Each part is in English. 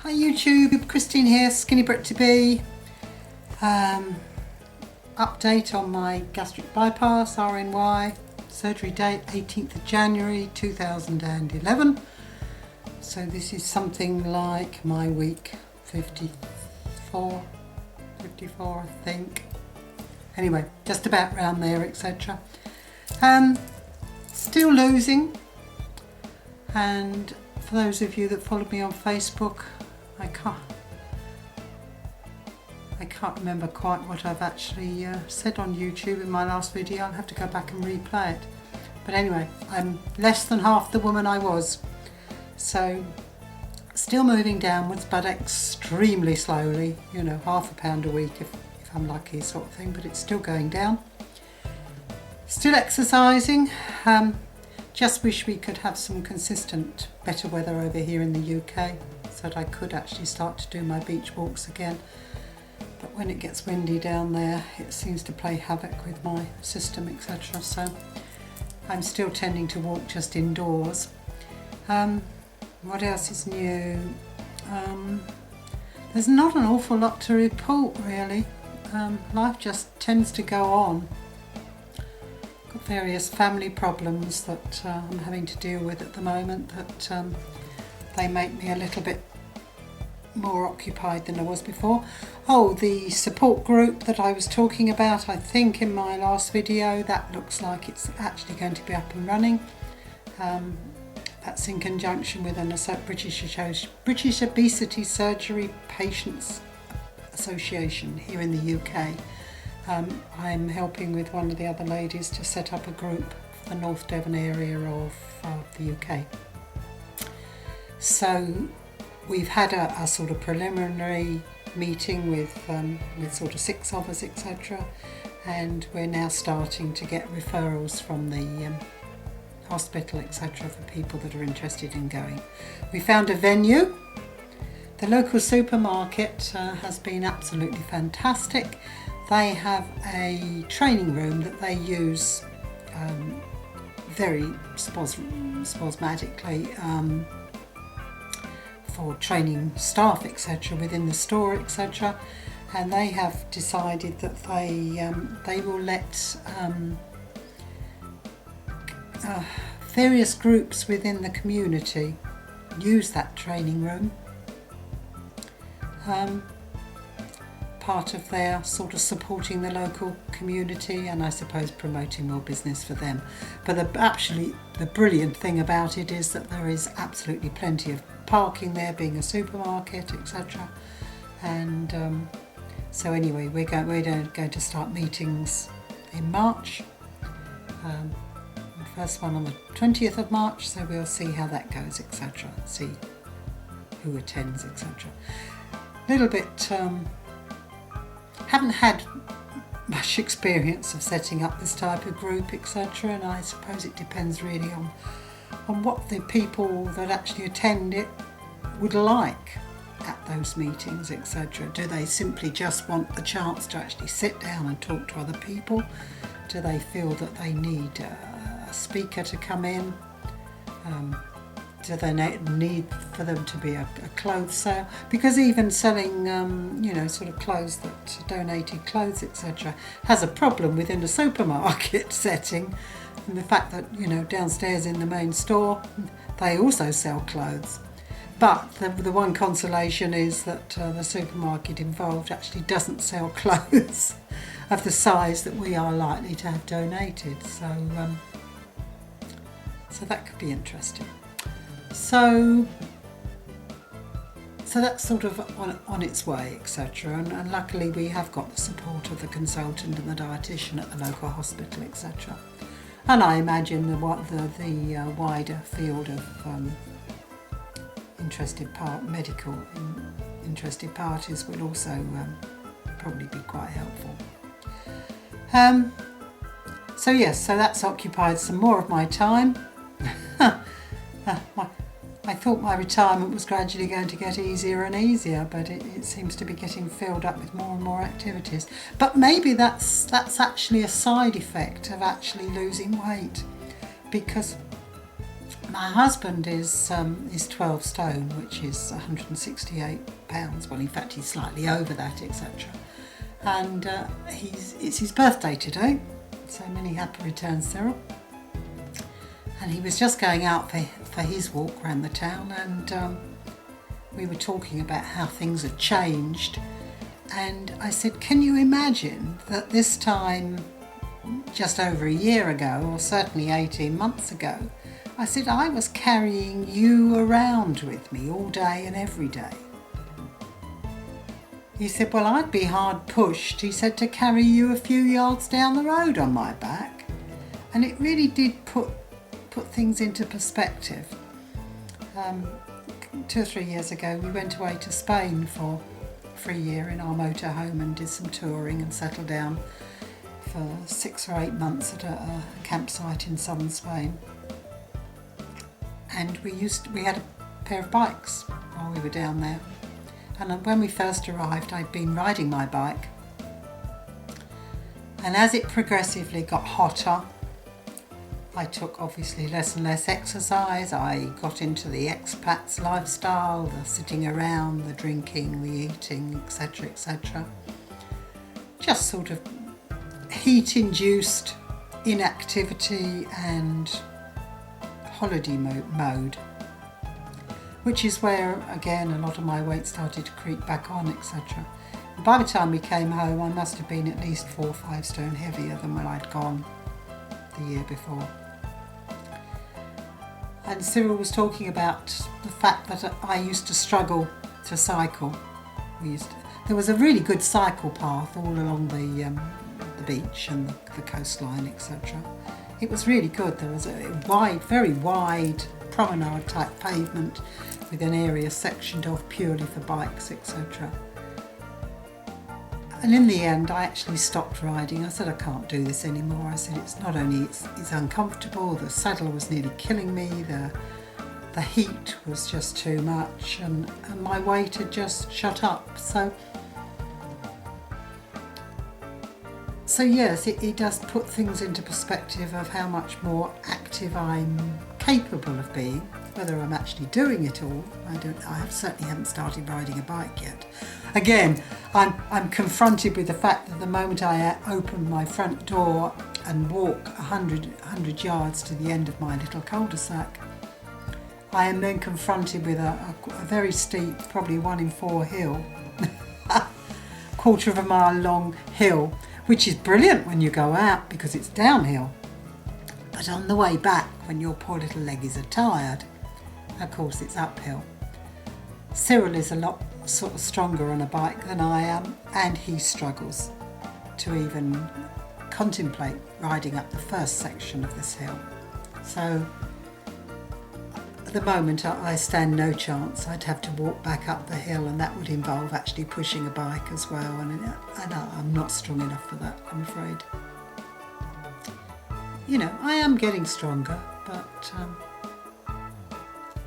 Hi YouTube, Christine here, Skinny Brit to be. Update on my gastric bypass, RNY, surgery date 18th of January 2011. So this is something like my week 54 I think. Anyway, just about round there, etc. Still losing, and for those of you that follow me on Facebook, I can't remember quite what I've actually said on YouTube in my last video. I'll have to go back and replay it. But anyway, I'm less than half the woman I was. So still moving downwards, but extremely slowly, you know, £0.5 pound a week if I'm lucky, sort of thing, but it's still going down. Still exercising. Just wish we could have some consistent better weather over here in the UK so that I could actually start to do my beach walks again. But when it gets windy down there, it seems to play havoc with my system, etc. So I'm still tending to walk just indoors. What else is new? There's not an awful lot to report really. Life just tends to go on. Got various family problems that I'm having to deal with at the moment that they make me a little bit more occupied than I was before. Oh, the support group that I was talking about, I think in my last video, that looks like it's actually going to be up and running. That's in conjunction with an British Obesity Surgery Patients Association here in the UK. I'm helping with one of the other ladies to set up a group for the North Devon area of the UK. So we've had a sort of preliminary meeting with sort of 6 of us, etc. And we're now starting to get referrals from the hospital, etc. for people that are interested in going. We found a venue. The local supermarket has been absolutely fantastic. They have a training room that they use very spasmodically for training staff, etc. within the store, etc. And they have decided that they will let various groups within the community use that training room. Part of their sort of supporting the local community and I suppose promoting more business for them. But the brilliant thing about it is that there is absolutely plenty of parking there, being a supermarket, etc. And so anyway, we're going to start meetings in March. The first one on the 20th of March, so we'll see how that goes, etc. See who attends, etc. A little bit haven't had much experience of setting up this type of group, etc. And I suppose it depends really on what the people that actually attend it would like at those meetings, etc. Do they simply just want the chance to actually sit down and talk to other people? Do they feel that they need a speaker to come in? Do they need for them to be a clothes sale? Because even selling, you know, sort of clothes that donated clothes, etc., has a problem within a supermarket setting. And the fact that, you know, downstairs in the main store, they also sell clothes. But the one consolation is that the supermarket involved actually doesn't sell clothes of the size that we are likely to have donated. So that could be interesting. So that's sort of on its way, etc. And luckily we have got the support of the consultant and the dietitian at the local hospital, etc. And I imagine the wider field of interested parties will also probably be quite helpful. So yes, so that's occupied some more of my time. I thought my retirement was gradually going to get easier and easier, but it seems to be getting filled up with more and more activities. But maybe that's actually a side effect of actually losing weight, because My husband is 12 stone, which is 168 pounds. Well, in fact, he's slightly over that, etc. And it's his birthday today, so many happy returns, Cyril. And he was just going out for his walk around the town, and we were talking about how things had changed. And I said, can you imagine that this time, just over a year ago, or certainly 18 months ago, I said, I was carrying you around with me all day and every day. He said, well, I'd be hard pushed, he said, to carry you a few yards down the road on my back. And it really did put things into perspective. 2 or 3 years ago, we went away to Spain for a year in our motorhome and did some touring and settled down for 6 or 8 months at a campsite in southern Spain. And we had a pair of bikes while we were down there. And when we first arrived, I'd been riding my bike. And as it progressively got hotter, I took obviously less and less exercise. I got into the expats lifestyle, the sitting around, the drinking, the eating, etc., etc. Just sort of heat-induced inactivity and holiday mode, which is where, again, a lot of my weight started to creep back on, etc. By the time we came home, I must have been at least 4 or 5 stone heavier than when I'd gone the year before. And Cyril was talking about the fact that I used to struggle to cycle. There was a really good cycle path all along the beach and the coastline, etc. It was really good. There was a wide, very wide promenade type pavement with an area sectioned off purely for bikes, etc. And in the end, I actually stopped riding. I said, I can't do this anymore. I said, it's not only it's uncomfortable, the saddle was nearly killing me, the heat was just too much, and my weight had just shot up. So yes, it does put things into perspective of how much more active I'm capable of being. Whether I'm actually doing it all, I certainly haven't started riding a bike yet. Again, I'm confronted with the fact that the moment I open my front door and walk 100 yards to the end of my little cul-de-sac, I am then confronted with a very steep, probably 1 in 4 hill, quarter of a mile long hill, which is brilliant when you go out because it's downhill. But on the way back, when your poor little leggies are tired, of course it's uphill. Cyril is a lot sort of stronger on a bike than I am, and he struggles to even contemplate riding up the first section of this hill. So at the moment I stand no chance. I'd have to walk back up the hill, and that would involve actually pushing a bike as well, and I'm not strong enough for that, I'm afraid. You know, I am getting stronger, but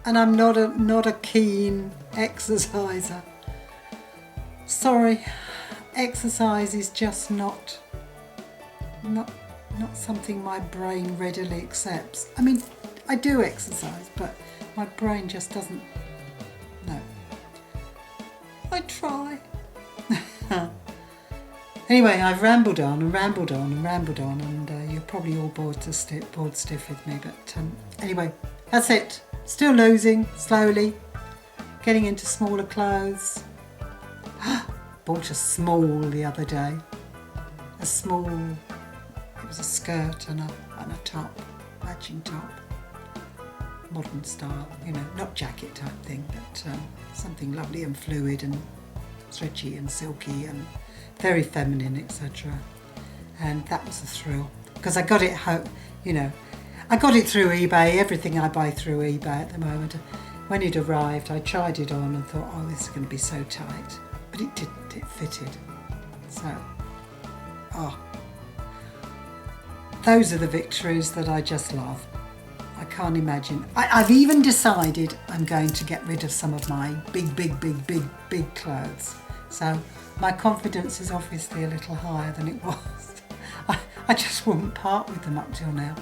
and I'm not a keen exerciser. Sorry, exercise is just not something my brain readily accepts. I mean, I do exercise, but my brain just doesn't. No. I try. Anyway, I've rambled on and rambled on and rambled on, and you're probably all bored stiff with me. But anyway, that's it. Still losing, slowly, getting into smaller clothes. Bought a small the other day. It was a skirt and a top, matching top. Modern style, you know, not jacket type thing, but something lovely and fluid and stretchy and silky and very feminine, etc. And that was a thrill because I got it home, you know. I got it through eBay. Everything I buy through eBay at the moment. When it arrived, I tried it on and thought, oh, this is going to be so tight. But it didn't. It fitted. So, those are the victories that I just love. I can't imagine. I've even decided I'm going to get rid of some of my big clothes. So my confidence is obviously a little higher than it was. I just wouldn't part with them up till now.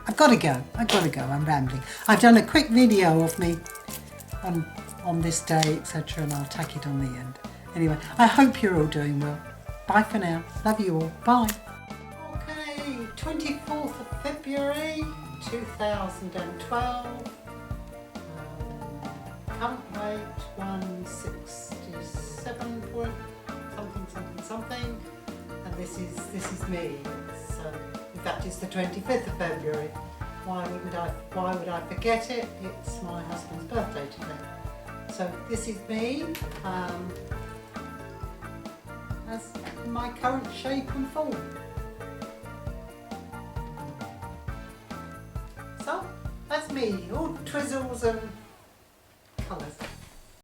I've got to go, I'm rambling. I've done a quick video of me on this day, etc., and I'll tack it on the end. Anyway, I hope you're all doing well. Bye for now. Love you all. Bye. Okay, 24th of February 2012. Current weight 167 point something, and this is me. So in fact, it's the 25th of February. Why would I forget it? It's my husband's birthday today. So this is me as my current shape and form. So that's me, all twizzles and colours.